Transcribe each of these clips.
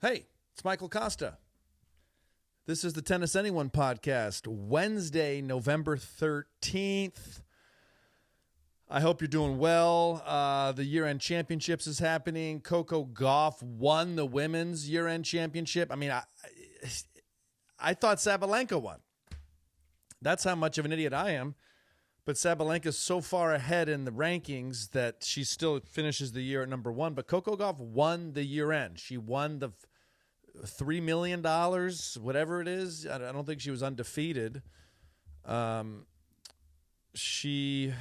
Hey, it's Michael Kosta. This is the Tennis Anyone podcast, Wednesday, November 13th. I hope you're doing well. The year-end championships is happening. Coco Gauff won the women's year-end championship. I mean, I thought Sabalenka won. That's how much of an idiot I am. But Sabalenka's so far ahead in the rankings that she still finishes the year at number one. But Coco Gauff won the year-end. She won the $3 million, whatever it is. I don't think she was undefeated. She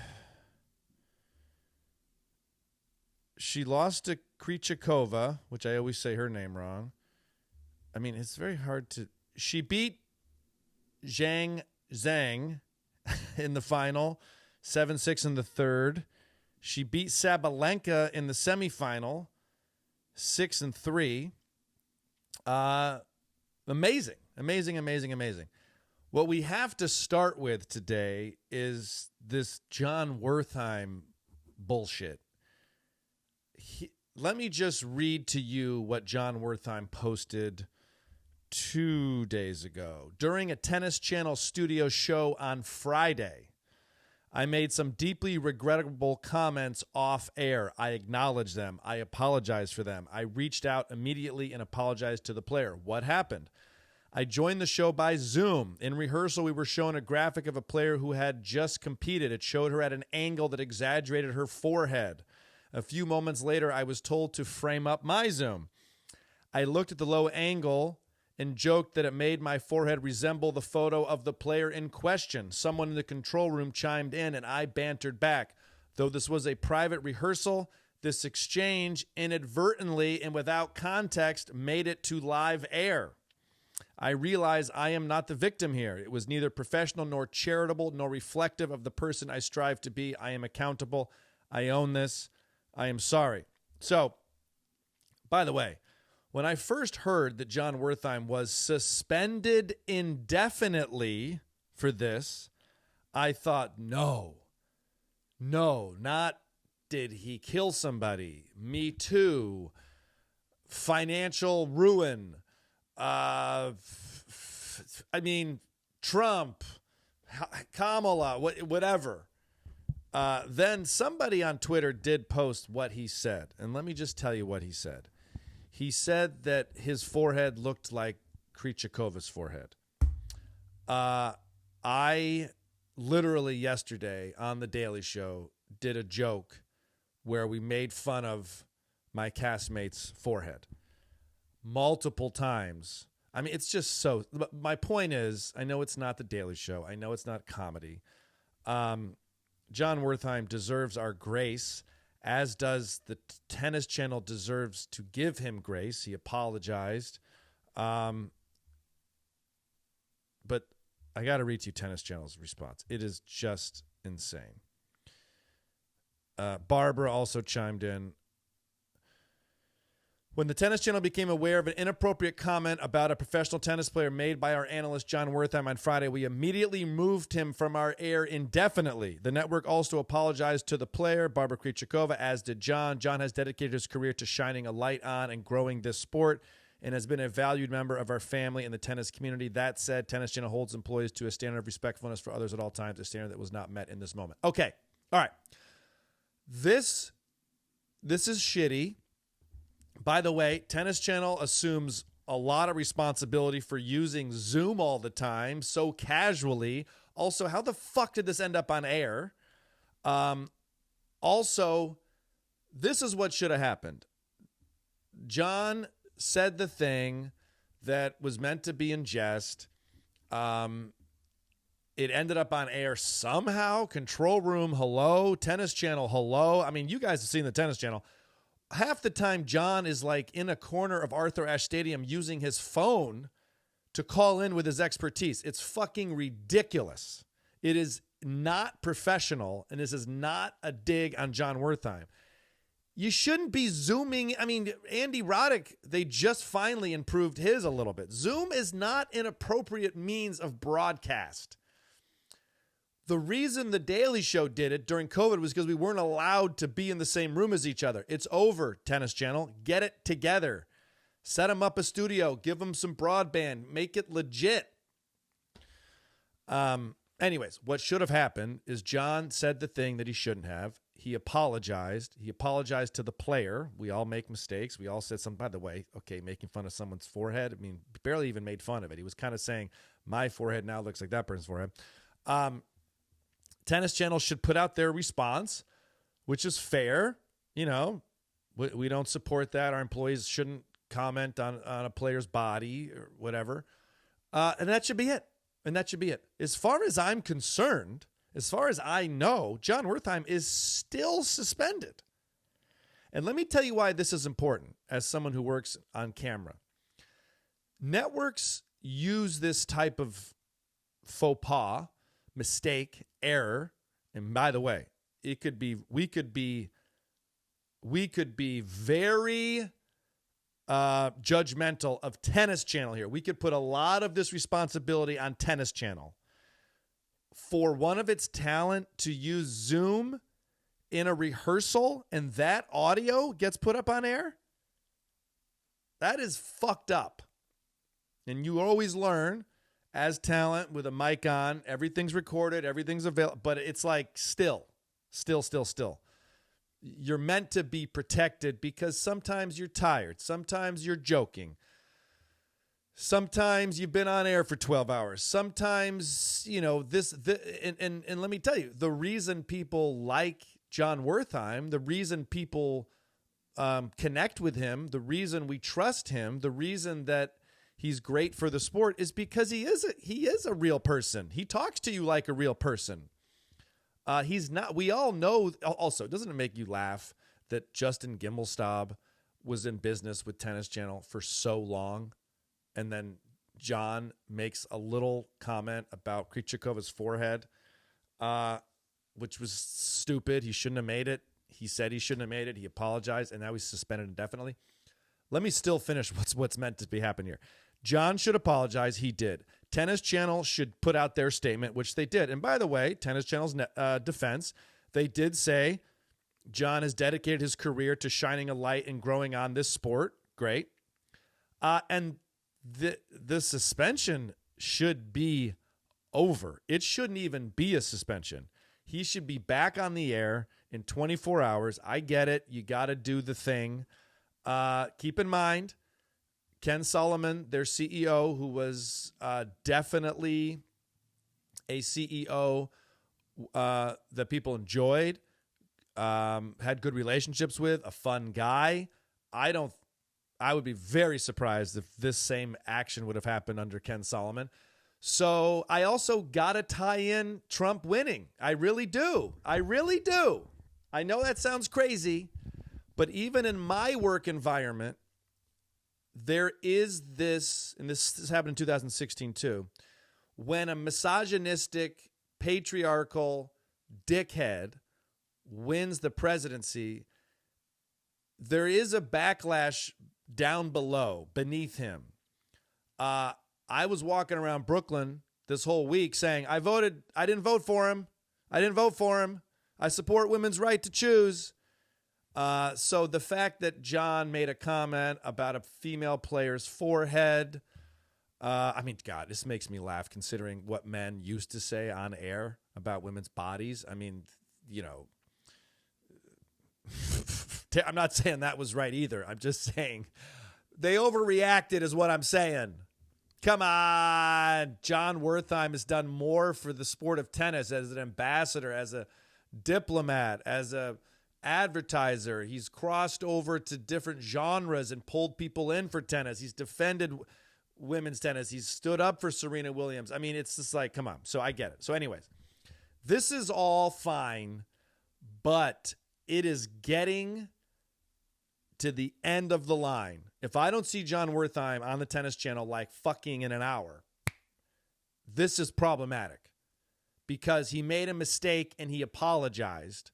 lost to Krejcikova, which I always say her name wrong. I mean, it's very hard to... She beat Zhang in the final, 7-6 in the third. She beat Sabalenka in the semifinal, 6-3. Amazing. What we have to start with today is this Jon Wertheim bullshit. Let me just read to you what Jon Wertheim posted 2 days ago. During a Tennis Channel studio show on Friday, I made some deeply regrettable comments off air. I acknowledge them. I apologize for them. I reached out immediately and apologized to the player. What happened? I joined the show by Zoom. In rehearsal, we were shown a graphic of a player who had just competed. It showed her at an angle that exaggerated her forehead. A few moments later, I was told to frame up my Zoom. I looked at the low angle and joked that it made my forehead resemble the photo of the player in question. Someone in the control room chimed in, and I bantered back. Though this was a private rehearsal, this exchange inadvertently and without context made it to live air. I realize I am not the victim here. It was neither professional nor charitable nor reflective of the person I strive to be. I am accountable. I own this. I am sorry. So, by the way, when I first heard that Jon Wertheim was suspended indefinitely for this, I thought, no, not did he kill somebody, Me Too, financial ruin, Trump, Kamala, whatever. Then somebody on Twitter did post what he said, and let me just tell you what he said. He said that his forehead looked like Krejcikova's forehead. I literally yesterday on The Daily Show did a joke where we made fun of my castmate's forehead multiple times. I mean, it's just so... My point is, I know it's not The Daily Show. I know it's not comedy. Jon Wertheim deserves our grace, as does the Tennis Channel deserves to give him grace. He apologized. But I got to read to you Tennis Channel's response. It is just insane. Barbara also chimed in. When the Tennis Channel became aware of an inappropriate comment about a professional tennis player made by our analyst Jon Wertheim on Friday, we immediately moved him from our air indefinitely. The network also apologized to the player, Barbara Krejcikova, as did Jon. Jon has dedicated his career to shining a light on and growing this sport and has been a valued member of our family in the tennis community. That said, Tennis Channel holds employees to a standard of respectfulness for others at all times, a standard that was not met in this moment. Okay. All right. This is shitty. By the way, Tennis Channel assumes a lot of responsibility for using Zoom all the time, so casually. Also, how the fuck did this end up on air? Also, this is what should have happened. Jon said the thing that was meant to be in jest. It ended up on air somehow. Control room, hello. Tennis Channel, hello. I mean, you guys have seen the Tennis Channel. Half the time, Jon is like in a corner of Arthur Ashe Stadium using his phone to call in with his expertise. It's fucking ridiculous. It is not professional, and this is not a dig on Jon Wertheim. You shouldn't be Zooming. I mean, Andy Roddick, they just finally improved his a little bit. Zoom is not an appropriate means of broadcast. The reason The Daily Show did it during COVID was because we weren't allowed to be in the same room as each other. It's over, Tennis Channel. Get it together. Set him up a studio. Give him some broadband. Make it legit. Anyways, what should have happened is John said the thing that he shouldn't have. He apologized. He apologized to the player. We all make mistakes. We all said something. By the way, okay, making fun of someone's forehead. I mean, barely even made fun of it. He was kind of saying, my forehead now looks like that person's forehead. Tennis Channel should put out their response, which is fair. You know, we don't support that. Our employees shouldn't comment on a player's body or whatever. And that should be it. And that should be it. As far as I'm concerned, as far as I know, Jon Wertheim is still suspended. And let me tell you why this is important as someone who works on camera. Networks use this type of faux pas, mistake, error. And by the way, we could be very judgmental of Tennis Channel here. We could put a lot of this responsibility on Tennis Channel for one of its talent to use Zoom in a rehearsal and that audio gets put up on air. That is fucked up. And you always learn as talent with a mic on, everything's recorded, everything's available, but it's like still. You're meant to be protected because sometimes you're tired. Sometimes you're joking. Sometimes you've been on air for 12 hours. Sometimes, you know, and let me tell you, the reason people like Jon Wertheim, the reason people connect with him, the reason we trust him, the reason that he's great for the sport is because he is a real person. He talks to you like a real person. He's not. We all know. Also, doesn't it make you laugh that Justin Gimelstob was in business with Tennis Channel for so long, and then John makes a little comment about Krejcikova's forehead, which was stupid. He shouldn't have made it. He said he shouldn't have made it. He apologized, and now he's suspended indefinitely. Let me still finish what's meant to be happen here. John should apologize. He did. Tennis Channel should put out their statement, which they did. And by the way, Tennis Channel's defense, they did say John has dedicated his career to shining a light and growing on this sport. Great. And the suspension should be over. It shouldn't even be a suspension. He should be back on the air in 24 hours. I get it. You got to do the thing. Keep in mind, Ken Solomon, their CEO, who was definitely a CEO that people enjoyed, had good relationships with, a fun guy. I would be very surprised if this same action would have happened under Ken Solomon. So I also got to tie in Trump winning. I really do. I know that sounds crazy, but even in my work environment, there is this, and this happened in 2016 too, when a misogynistic, patriarchal dickhead wins the presidency, there is a backlash down below, beneath him. I was walking around Brooklyn this whole week saying, I didn't vote for him. I support women's right to choose. So the fact that John made a comment about a female player's forehead, I mean, God, this makes me laugh considering what men used to say on air about women's bodies. I mean, you know, I'm not saying that was right either. I'm just saying they overreacted is what I'm saying. Come on. Jon Wertheim has done more for the sport of tennis as an ambassador, as a diplomat, as a advertiser. He's crossed over to different genres and pulled people in for tennis. He's defended women's tennis. He's stood up for Serena Williams. I mean, it's just like, come on. So I get it. So anyways, this is all fine, but it is getting to the end of the line. If I don't see Jon Wertheim on the Tennis Channel like fucking in an hour, this is problematic because he made a mistake and he apologized,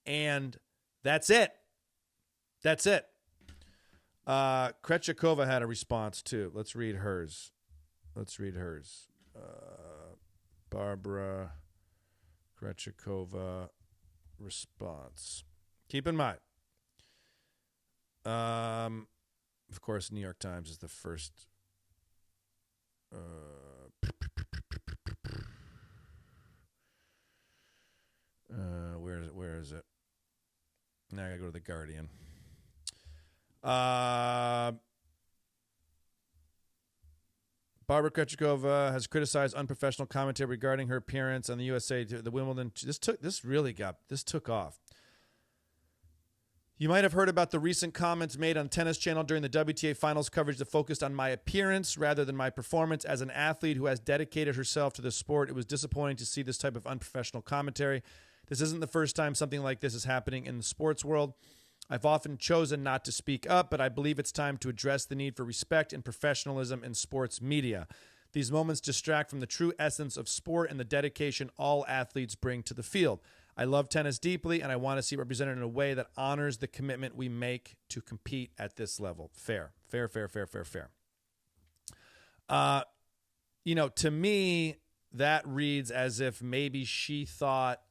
and that's it. That's it. Krejcikova had a response too. Let's read hers. Barbara Krejcikova response. Keep in mind, Of course, New York Times is the first. Where is it? Now I gotta go to the Guardian. Barbara Krejcikova has criticized unprofessional commentary regarding her appearance on the USA the Wimbledon. This took off. You might have heard about the recent comments made on Tennis Channel during the WTA Finals coverage that focused on my appearance rather than my performance. As an athlete who has dedicated herself to the sport, it was disappointing to see this type of unprofessional commentary. This isn't the first time something like this is happening in the sports world. I've often chosen not to speak up, but I believe it's time to address the need for respect and professionalism in sports media. These moments distract from the true essence of sport and the dedication all athletes bring to the field. I love tennis deeply, and I want to see it represented in a way that honors the commitment we make to compete at this level. Fair. To me, that reads as if maybe she thought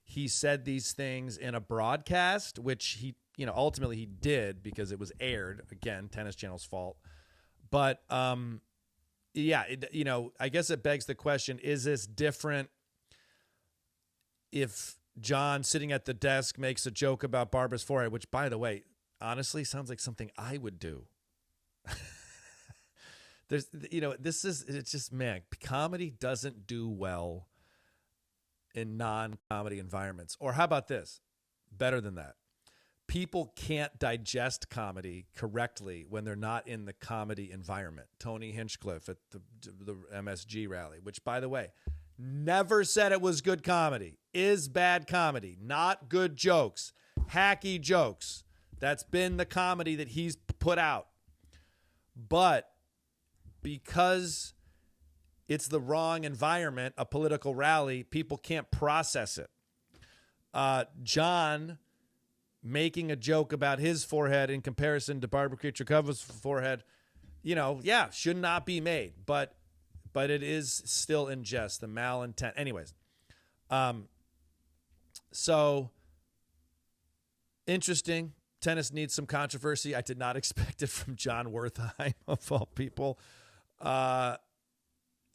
he said these things in a broadcast, which he, ultimately he did because it was aired. Again, Tennis Channel's fault. But, I guess it begs the question, is this different if John sitting at the desk makes a joke about Barbara's forehead, which, by the way, honestly sounds like something I would do. Comedy doesn't do well in non-comedy environments. Or how about this? Better than that. People can't digest comedy correctly when they're not in the comedy environment. Tony Hinchcliffe at the MSG rally, which, by the way, never said it was good comedy, is bad comedy, not good jokes, hacky jokes. That's been the comedy that he's put out. But because it's the wrong environment, a political rally, people can't process it. John making a joke about his forehead in comparison to Barbara Krejcikova's forehead, should not be made. But it is still in jest, the malintent. Anyways, so interesting. Tennis needs some controversy. I did not expect it from Jon Wertheim, of all people,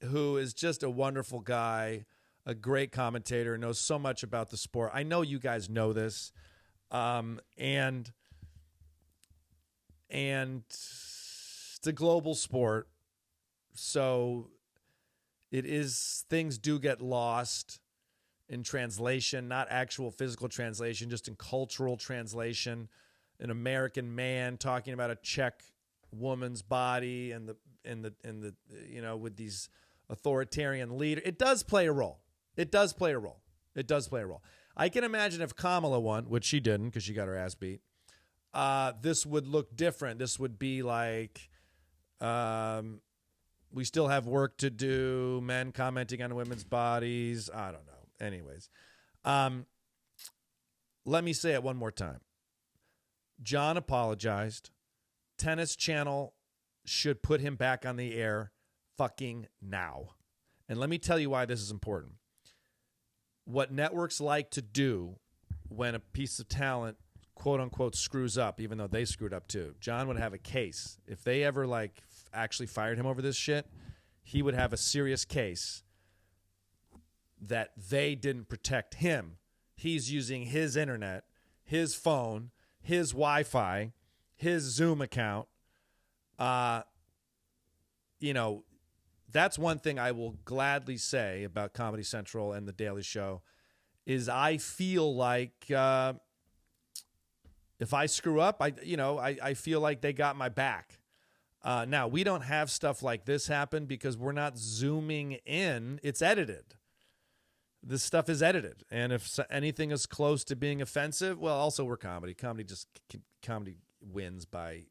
who is just a wonderful guy, a great commentator, knows so much about the sport. I know you guys know this, and it's a global sport, so things do get lost in translation, not actual physical translation, just in cultural translation. An American man talking about a Czech woman's body and the with these authoritarian leader. It does play a role. I can imagine if Kamala won, which she didn't because she got her ass beat, this would look different. This would be like, we still have work to do, men commenting on women's bodies. I don't know. Anyways, let me say it one more time. John apologized. Tennis Channel should put him back on the air fucking now. And let me tell you why this is important. What networks like to do when a piece of talent, quote unquote, screws up, even though they screwed up too. John would have a case. If they ever actually fired him over this shit, he would have a serious case that they didn't protect him. He's using his internet, his phone, his Wi-Fi, his Zoom account. That's one thing I will gladly say about Comedy Central and The Daily Show is I feel like if I screw up, I feel like they got my back. Now, we don't have stuff like this happen because we're not zooming in. It's edited. This stuff is edited. And if anything is close to being offensive, well, also we're comedy. Comedy wins by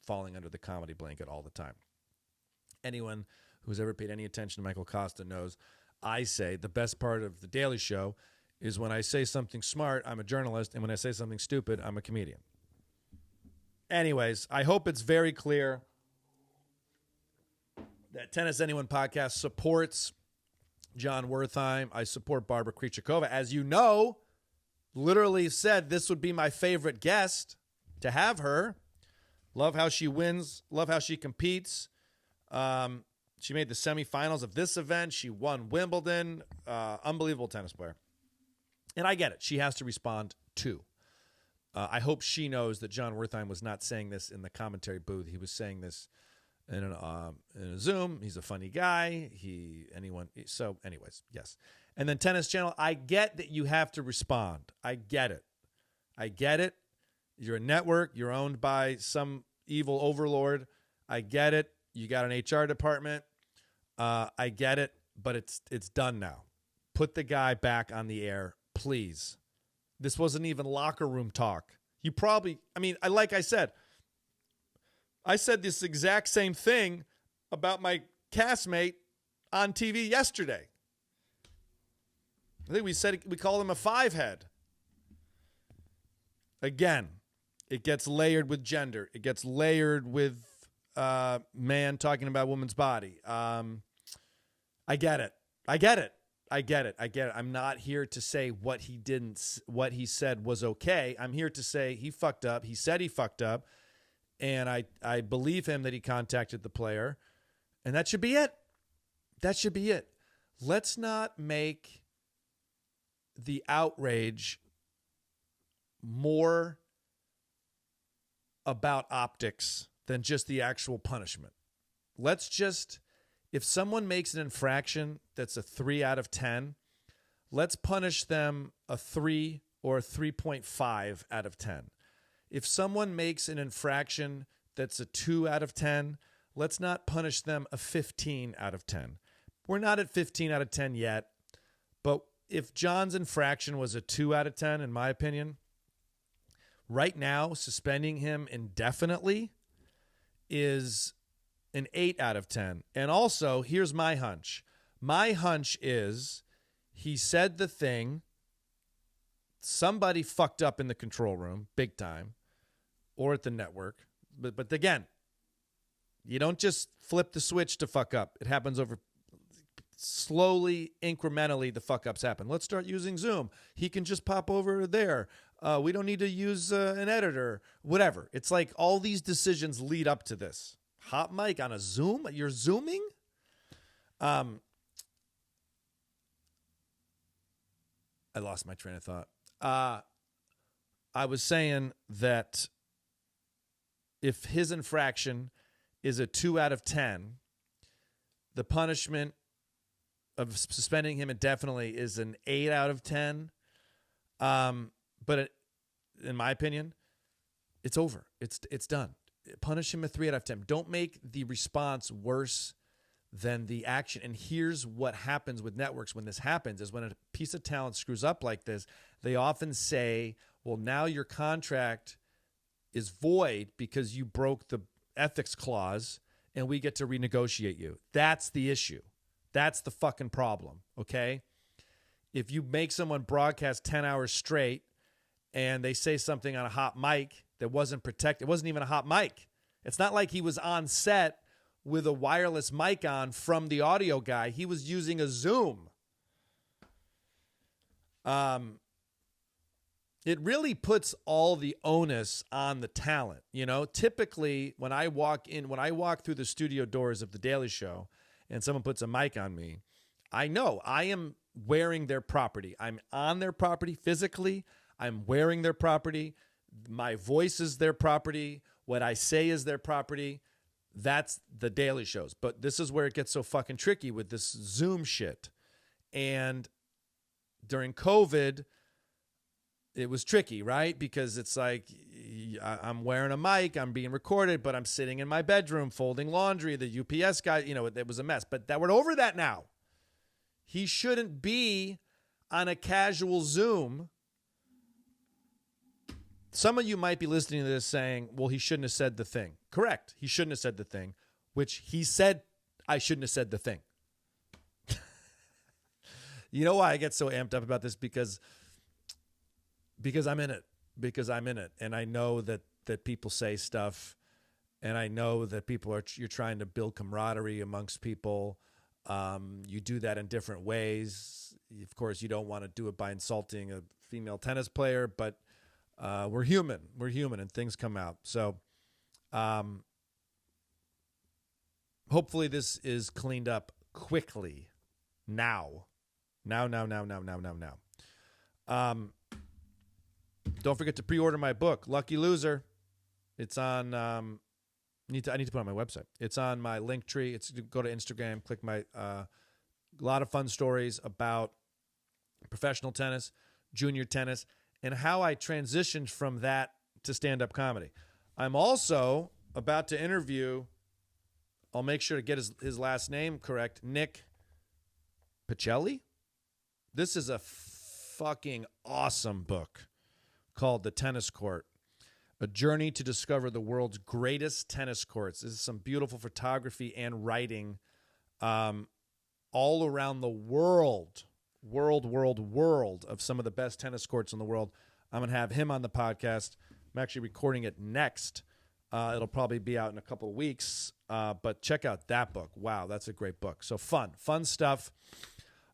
falling under the comedy blanket all the time. Anyone who's ever paid any attention to Michael Kosta knows I say the best part of The Daily Show is when I say something smart, I'm a journalist, and when I say something stupid, I'm a comedian. Anyways, I hope it's very clear that Tennis Anyone podcast supports Jon Wertheim. I support Barbara Krejcikova. As you know, literally said this would be my favorite guest to have her. Love how she wins. Love how she competes. She made the semifinals of this event. She won Wimbledon. Unbelievable tennis player. And I get it. She has to respond too. I hope she knows that Jon Wertheim was not saying this in the commentary booth. He was saying this in a Zoom. He's a funny guy. So anyways, yes. And then Tennis Channel, I get that you have to respond. I get it. You're a network. You're owned by some evil overlord. I get it. You got an HR department. I get it, but it's done now. Put the guy back on the air, please. This wasn't even locker room talk. Like I said this exact same thing about my castmate on TV yesterday. I think we call him a five-head. Again, it gets layered with gender. It gets layered with man talking about woman's body. I get it. I'm not here to say what he said was okay. I'm here to say he fucked up. He said he fucked up. And I believe him that he contacted the player. And that should be it. Let's not make the outrage more about optics than just the actual punishment. If someone makes an infraction that's a 3 out of 10, let's punish them a 3 or a 3.5 out of 10. If someone makes an infraction that's a 2 out of 10, let's not punish them a 15 out of 10. We're not at 15 out of 10 yet, but if John's infraction was a 2 out of 10, in my opinion, right now, suspending him indefinitely is an 8 out of 10. And also, here's my hunch. My hunch is he said the thing. Somebody fucked up in the control room, big time, or at the network. But again, you don't just flip the switch to fuck up. It happens over slowly, incrementally, the fuck ups happen. Let's start using Zoom. He can just pop over there. We don't need to use an editor, whatever. It's like all these decisions lead up to this. Hot mic on a Zoom? You're Zooming? I lost my train of thought. I was saying that if his infraction is a 2 out of 10, the punishment of suspending him indefinitely is an 8 out of 10. But in my opinion, it's over. It's done. Punish him a 3 out of 10. Don't make the response worse than the action. And here's what happens with networks when this happens is when a piece of talent screws up like this, they often say, well, now your contract is void because you broke the ethics clause and we get to renegotiate you. That's the issue. That's the fucking problem, okay? If you make someone broadcast 10 hours straight and they say something on a hot mic that wasn't protected, it wasn't even a hot mic. It's not like he was on set with a wireless mic on from the audio guy. He was using a Zoom. It really puts all the onus on the talent. You know, typically when I walk through the studio doors of The Daily Show and someone puts a mic on me, I know I am wearing their property. I'm on their property physically. I'm wearing their property. My voice is their property. What I say is their property. That's The Daily Shows. But this is where it gets so fucking tricky with this Zoom shit. And during COVID, it was tricky, right? Because it's like I'm wearing a mic, I'm being recorded, but I'm sitting in my bedroom folding laundry. The UPS guy, it was a mess. But we're over that now. He shouldn't be on a casual Zoom. Some of you might be listening to this saying, well, he shouldn't have said the thing. Correct. He shouldn't have said the thing, which he said I shouldn't have said the thing. You know why I get so amped up about this? Because I'm in it. Because I'm in it. And I know that people say stuff. And I know that you're trying to build camaraderie amongst people. You do that in different ways. Of course, you don't want to do it by insulting a female tennis player, but we're human. We're human and things come out. So Hopefully this is cleaned up quickly. Now. Don't forget to pre-order my book, Lucky Loser. It's on. I need to put it on my website. It's on my link tree. Go to Instagram, click my. A lot of fun stories about professional tennis, junior tennis, and how I transitioned from that to stand-up comedy. I'm also about to interview. I'll make sure to get his last name correct. Nick Pacelli. This is a fucking awesome book called The Tennis Court, A Journey to Discover the World's Greatest Tennis Courts. This is some beautiful photography and writing all around the world of some of the best tennis courts in the world. I'm going to have him on the podcast. I'm actually recording it next. It'll probably be out in a couple of weeks, but check out that book. Wow, that's a great book. So fun stuff.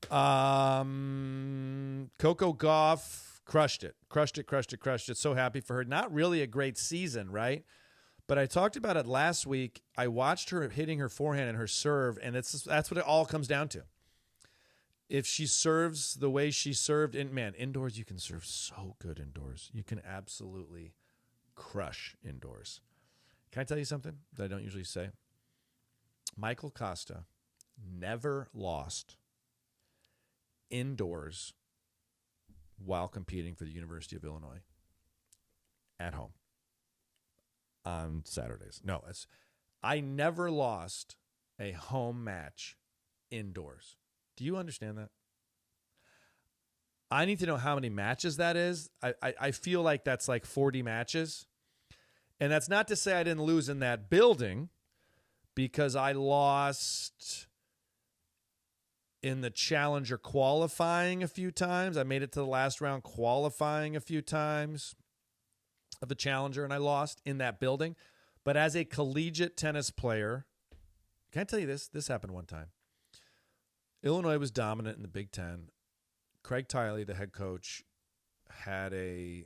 Coco Gauff crushed it. So happy for her. Not really a great season, right? But I talked about it last week. I watched her hitting her forehand and her serve, and that's what it all comes down to. If she serves the way she served, indoors, you can serve so good indoors. You can absolutely crush indoors. Can I tell you something that I don't usually say? Michael Kosta never lost indoors while competing for the University of Illinois at home on Saturdays. No, I never lost a home match indoors. Do you understand that? I need to know how many matches that is. I feel like that's like 40 matches. And that's not to say I didn't lose in that building, because I lost in the Challenger qualifying a few times. I made it to the last round qualifying a few times of the Challenger, and I lost in that building. But as a collegiate tennis player, can I tell you this? This happened one time. Illinois was dominant in the Big Ten. Craig Tiley, the head coach, had a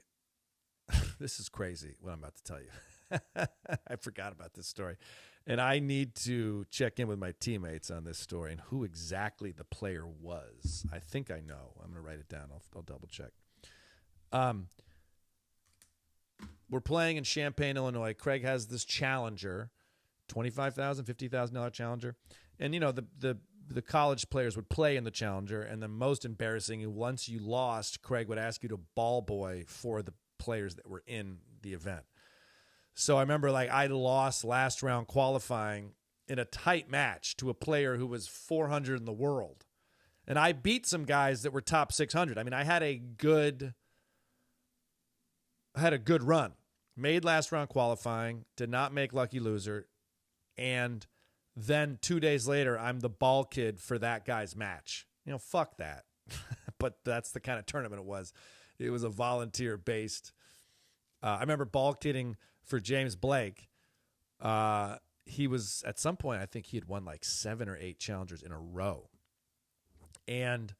this is crazy what I'm about to tell you. I forgot about this story. And I need to check in with my teammates on this story and who exactly the player was. I think I know. I'm going to write it down. I'll double check. We're playing in Champaign, Illinois. Craig has this Challenger, $25,000, $50,000 Challenger. And, you know, the college players would play in the Challenger. And the most embarrassing, once you lost, Craig would ask you to ball boy for the players that were in the event. So I remember, like, I lost last round qualifying in a tight match to a player who was 400 in the world. And I beat some guys that were top 600. I mean, I had a good run. Made last round qualifying, did not make lucky loser. And then 2 days later, I'm the ball kid for that guy's match. You know, fuck that. But that's the kind of tournament it was. It was a volunteer-based. I remember ball kidding for James Blake. He was, at some point, I think he had won like 7 or 8 challengers in a row. And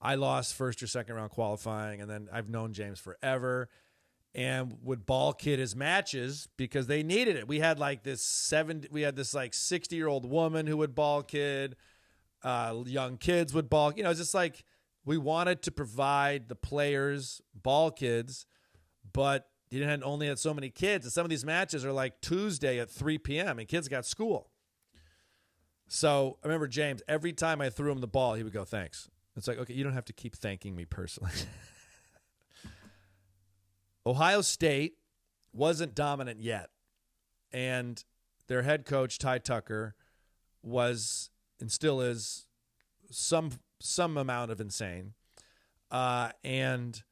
I lost first or second round qualifying, and then I've known James forever and would ball kid his matches because they needed it. We had like this 60-year-old woman who would ball kid. Young kids would ball. You know, it's just like we wanted to provide the players ball kids, but you only had so many kids. And some of these matches are like Tuesday at 3 p.m. and kids got school. So I remember James, every time I threw him the ball, he would go, thanks. It's like, okay, you don't have to keep thanking me personally. Ohio State wasn't dominant yet. And their head coach, Ty Tucker, was and still is some amount of insane, and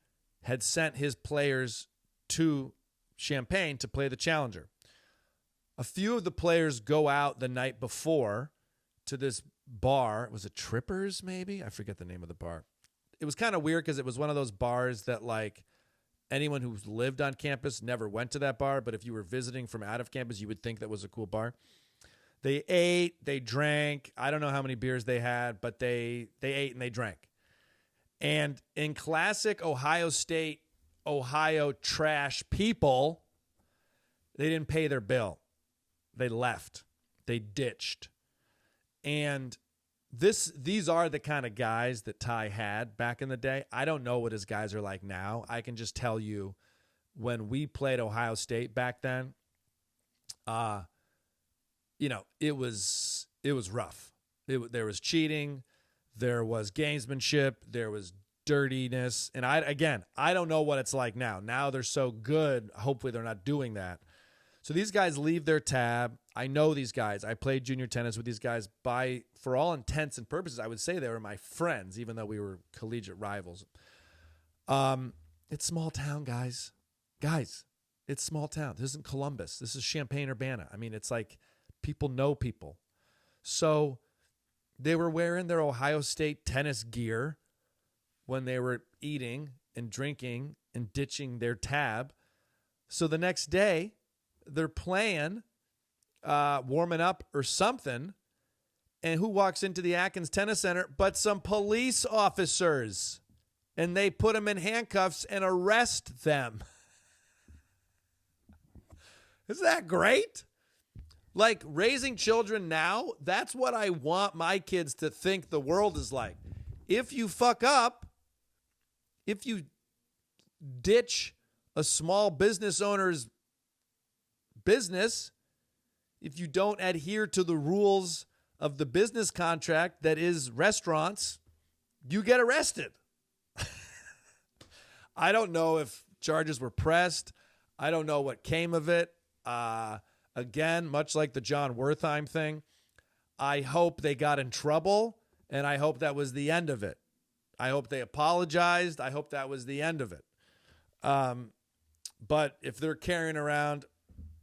had sent his players to Champaign to play the Challenger. A few of the players go out the night before to this bar. Was it Trippers, maybe? I forget the name of the bar. It was kind of weird because it was one of those bars that, like, anyone who's lived on campus never went to that bar, but if you were visiting from out of campus, you would think that was a cool bar. They ate, they drank. I don't know how many beers they had, but they ate and they drank. And in classic Ohio State, Ohio trash people, they didn't pay their bill. They left. They ditched. And these are the kind of guys that Ty had back in the day. I don't know what his guys are like now. I can just tell you when we played Ohio State back then, it was rough. There was cheating. There was gamesmanship. There was dirtiness. And I don't know what it's like now. Now they're so good. Hopefully they're not doing that. So these guys leave their tab. I know these guys. I played junior tennis with these guys. For all intents and purposes, I would say they were my friends, even though we were collegiate rivals. It's small town, guys. Guys, it's small town. This isn't Columbus. This is Champaign-Urbana. I mean, it's like people know people. So they were wearing their Ohio State tennis gear when they were eating and drinking and ditching their tab. So the next day, they're playing, warming up or something, and who walks into the Atkins Tennis Center but some police officers, and they put them in handcuffs and arrest them. Isn't that great? Like, raising children now, that's what I want my kids to think the world is like. If you fuck up, if you ditch a small business owner's business, if you don't adhere to the rules of the business contract that is restaurants, you get arrested. I don't know if charges were pressed. I don't know what came of it. Again, much like the Jon Wertheim thing, I hope they got in trouble, and I hope that was the end of it. I hope they apologized. I hope that was the end of it. But if they're carrying around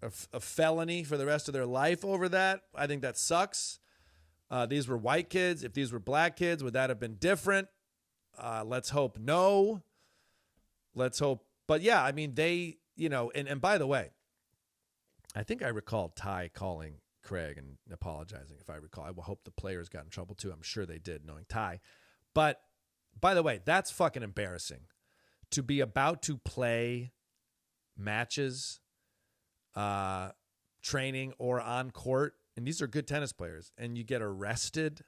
a felony for the rest of their life over that, I think that sucks. These were white kids. If these were black kids, would that have been different? Let's hope no. Let's hope. But yeah, I mean, they, and by the way, I think I recall Ty calling Craig and apologizing, if I recall. I will hope the players got in trouble too. I'm sure they did, knowing Ty. But by the way, that's fucking embarrassing. To be about to play matches, training, or on court, and these are good tennis players, and you get arrested.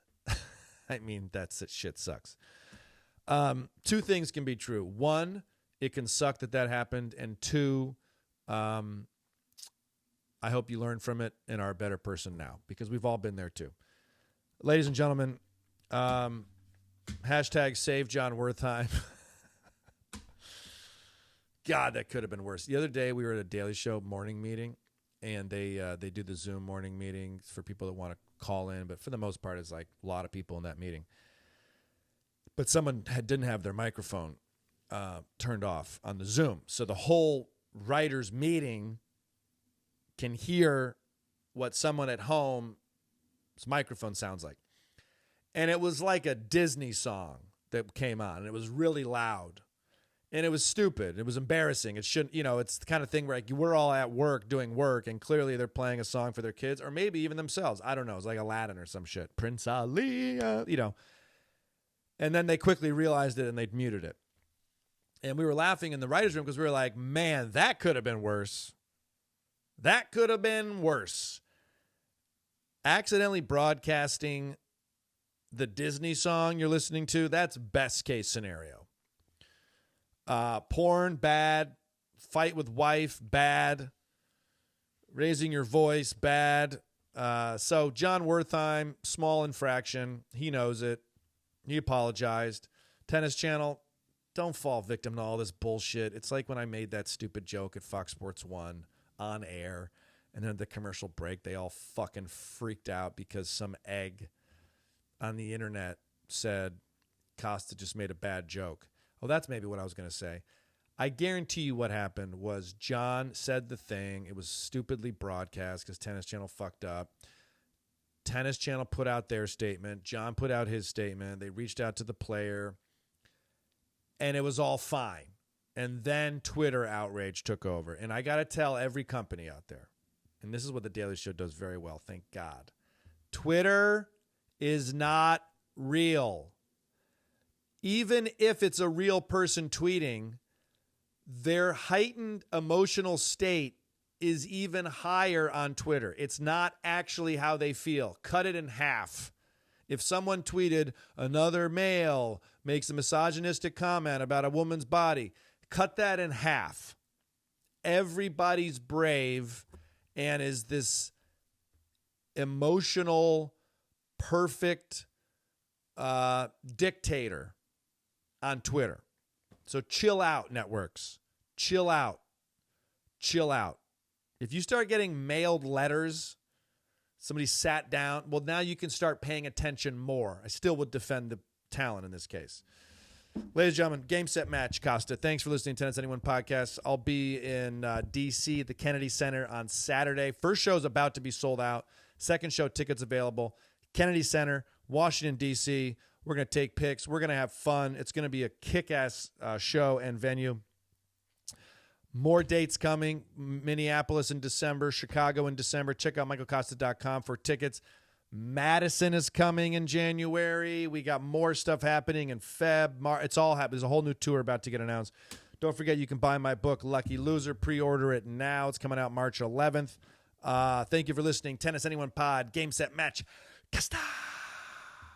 I mean, that shit sucks. Two things can be true. One, it can suck that happened. And two, I hope you learn from it and are a better person now, because we've all been there too. Ladies and gentlemen, hashtag save Jon Wertheim. God, that could have been worse. The other day we were at a Daily Show morning meeting, and they do the Zoom morning meetings for people that want to call in, but for the most part, it's like a lot of people in that meeting. But someone didn't have their microphone turned off on the Zoom, so the whole writers' meeting can hear what someone at home's microphone sounds like. And it was like a Disney song that came on, and it was really loud. And it was stupid. It was embarrassing. It shouldn't, it's the kind of thing where like we're all at work doing work, and clearly they're playing a song for their kids, or maybe even themselves. I don't know. It's like Aladdin or some shit. Prince Ali, And then they quickly realized it and they muted it. And we were laughing in the writer's room because we were like, man, that could have been worse. That could have been worse. Accidentally broadcasting the Disney song you're listening to, that's best case scenario. Porn, bad. Fight with wife, bad. Raising your voice, bad. So Jon Wertheim, small infraction. He knows it. He apologized. Tennis Channel, don't fall victim to all this bullshit. It's like when I made that stupid joke at Fox Sports 1 on air, and then at the commercial break, they all fucking freaked out because some egg on the internet said Kosta just made a bad joke. Oh, that's maybe what I was going to say. I guarantee you what happened was John said the thing. It was stupidly broadcast because Tennis Channel fucked up. Tennis Channel put out their statement. John put out his statement. They reached out to the player, and it was all fine. And then Twitter outrage took over. And I got to tell every company out there, and this is what the Daily Show does very well, thank God. Twitter is not real. Even if it's a real person tweeting, their heightened emotional state is even higher on Twitter. It's not actually how they feel. Cut it in half. If someone tweeted, another male makes a misogynistic comment about a woman's body, cut that in half. Everybody's brave and is this emotional, perfect dictator on Twitter. So chill out, networks. Chill out. Chill out. If you start getting mailed letters, somebody sat down, well, now you can start paying attention more. I still would defend the talent in this case. Ladies and gentlemen, game, set, match, Kosta. Thanks for listening to Tennis Anyone podcast. I'll be in D.C. at the Kennedy Center on Saturday. First show is about to be sold out. Second show, tickets available. Kennedy Center, Washington, D.C. We're going to take pics. We're going to have fun. It's going to be a kick-ass show and venue. More dates coming. Minneapolis in December, Chicago in December. Check out michaelcosta.com for tickets. Madison is coming in January. We got more stuff happening in Feb, March. It's all happening. There's a whole new tour about to get announced. Don't forget, you can buy my book, Lucky Loser. Pre-order it now. It's coming out March 11th. Thank you for listening. Tennis Anyone Pod, game, set, match. Kosta.